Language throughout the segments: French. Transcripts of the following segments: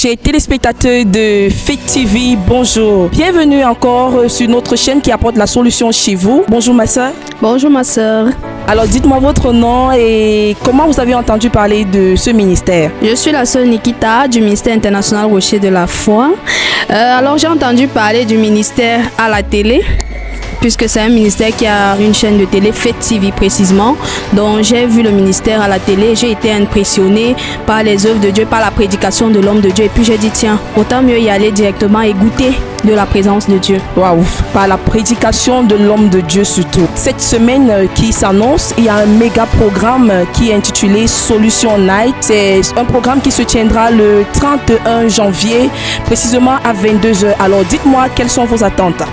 chers téléspectateurs de Faith TV, bonjour. Bienvenue encore sur notre chaîne qui apporte la solution chez vous. Bonjour ma soeur. Bonjour ma soeur. Alors dites-moi votre nom et comment vous avez entendu parler de ce ministère. Je suis la sœur Nikita du ministère international Rocher de la Foi. Alors j'ai entendu parler du ministère à la télé, puisque c'est un ministère qui a une chaîne de télé, Faith TV précisément. Donc j'ai vu le ministère à la télé, j'ai été impressionnée par les œuvres de Dieu, par la prédication de l'homme de Dieu. Et puis j'ai dit tiens, autant mieux y aller directement et goûter de la présence de Dieu. Waouh, par la prédication de l'homme de Dieu surtout. Cette semaine qui s'annonce, il y a un méga programme qui est intitulé Solution Night. C'est un programme qui se tiendra le 31 janvier, précisément à 22h. Alors dites-moi quelles sont vos attentes.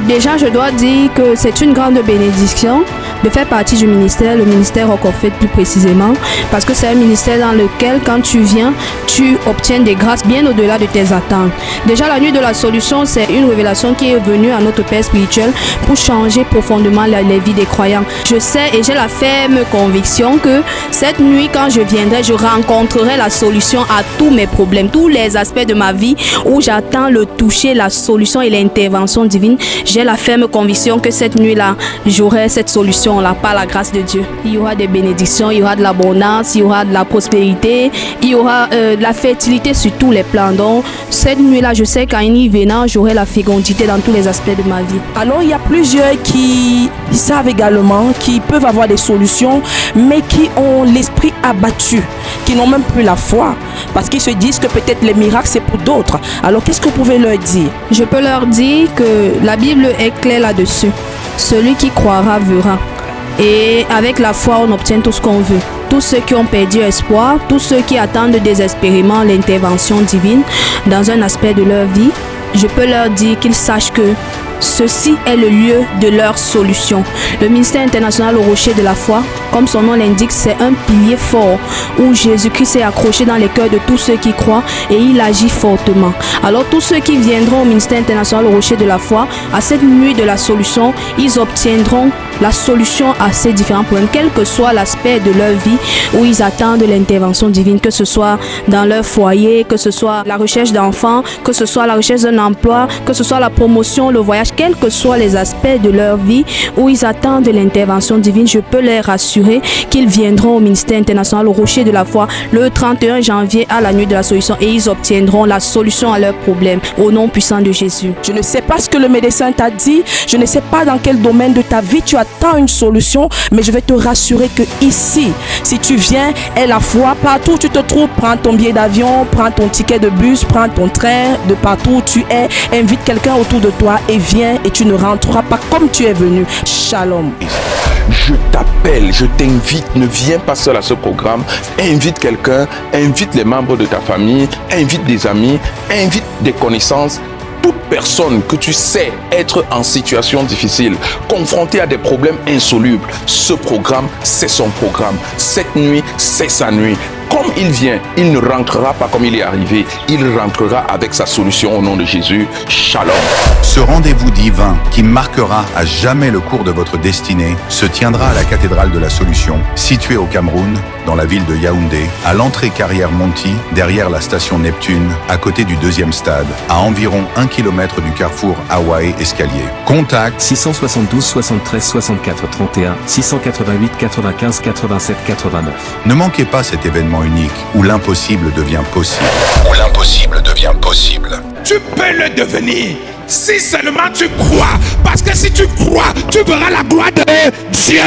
Déjà, je dois dire que c'est une grande bénédiction de faire partie du ministère, le ministère Rock of Faith plus précisément, parce que c'est un ministère dans lequel, quand tu viens, tu obtiens des grâces bien au-delà de tes attentes. Déjà, la nuit de la solution, c'est une révélation qui est venue à notre Père spirituel pour changer profondément les vies des croyants. Je sais et j'ai la ferme conviction que cette nuit, quand je viendrai, je rencontrerai la solution à tous mes problèmes, tous les aspects de ma vie où j'attends le toucher, la solution et l'intervention divine. J'ai la ferme conviction que cette nuit-là, j'aurai cette solution-là par la grâce de Dieu. Il y aura des bénédictions, il y aura de l'abondance, il y aura de la prospérité, il y aura de la fertilité sur tous les plans. Donc, cette nuit-là, je sais qu'en y venant, j'aurai la fécondité dans tous les aspects de ma vie. Alors, il y a plusieurs qui savent également, qui peuvent avoir des solutions, mais qui ont l'esprit abattu, qui n'ont même plus la foi, parce qu'ils se disent que peut-être les miracles, c'est pour d'autres. Alors, qu'est-ce que vous pouvez leur dire? Je peux leur dire que la Bible est claire là-dessus. Celui qui croira verra. Et avec la foi, on obtient tout ce qu'on veut. Tous ceux qui ont perdu espoir, tous ceux qui attendent désespérément l'intervention divine dans un aspect de leur vie, je peux leur dire qu'ils sachent que ceci est le lieu de leur solution. Le ministère international au rocher de la foi, comme son nom l'indique, c'est un pilier fort où Jésus-Christ s'est accroché dans les cœurs de tous ceux qui croient et il agit fortement. Alors tous ceux qui viendront au ministère international au rocher de la foi, à cette nuit de la solution, ils obtiendront la solution à ces différents problèmes, quel que soit l'aspect de leur vie où ils attendent l'intervention divine, que ce soit dans leur foyer, que ce soit la recherche d'enfants, que ce soit la recherche d'un emploi, que ce soit la promotion, le voyage, quels que soient les aspects de leur vie où ils attendent l'intervention divine, je peux leur assurer qu'ils viendront au ministère international au rocher de la foi le 31 janvier à la nuit de la solution et ils obtiendront la solution à leurs problèmes au nom puissant de Jésus. Je ne sais pas ce que le médecin t'a dit, je ne sais pas dans quel domaine de ta vie tu attends une solution, mais je vais te rassurer que ici, si tu viens, aie la foi, partout où tu te trouves, prends ton billet d'avion, prends ton ticket de bus, prends ton train, de partout où tu es, invite quelqu'un autour de toi et viens et tu ne rentreras pas comme tu es venu. Shalom. Je t'appelle, je t'invite, ne viens pas seul à ce programme, invite quelqu'un, invite les membres de ta famille, invite des amis, invite des connaissances. Toute personne que tu sais être en situation difficile, confrontée à des problèmes insolubles, ce programme, c'est son programme. Cette nuit, c'est sa nuit. Comme il vient, il ne rentrera pas comme il est arrivé. Il rentrera avec sa solution au nom de Jésus. Shalom. Ce rendez-vous divin qui marquera à jamais le cours de votre destinée se tiendra à la cathédrale de la Solution, située au Cameroun, dans la ville de Yaoundé, à l'entrée carrière Monti, derrière la station Neptune, à côté du 2e stade, à environ 1 km du carrefour Hawaï-Escalier. Contact 672 73 64 31 688 95 87 89. Ne manquez pas cet événement unique où l'impossible devient possible. Où l'impossible devient possible. Tu peux le devenir si seulement tu crois. Parce que si tu crois, tu verras la gloire de Dieu.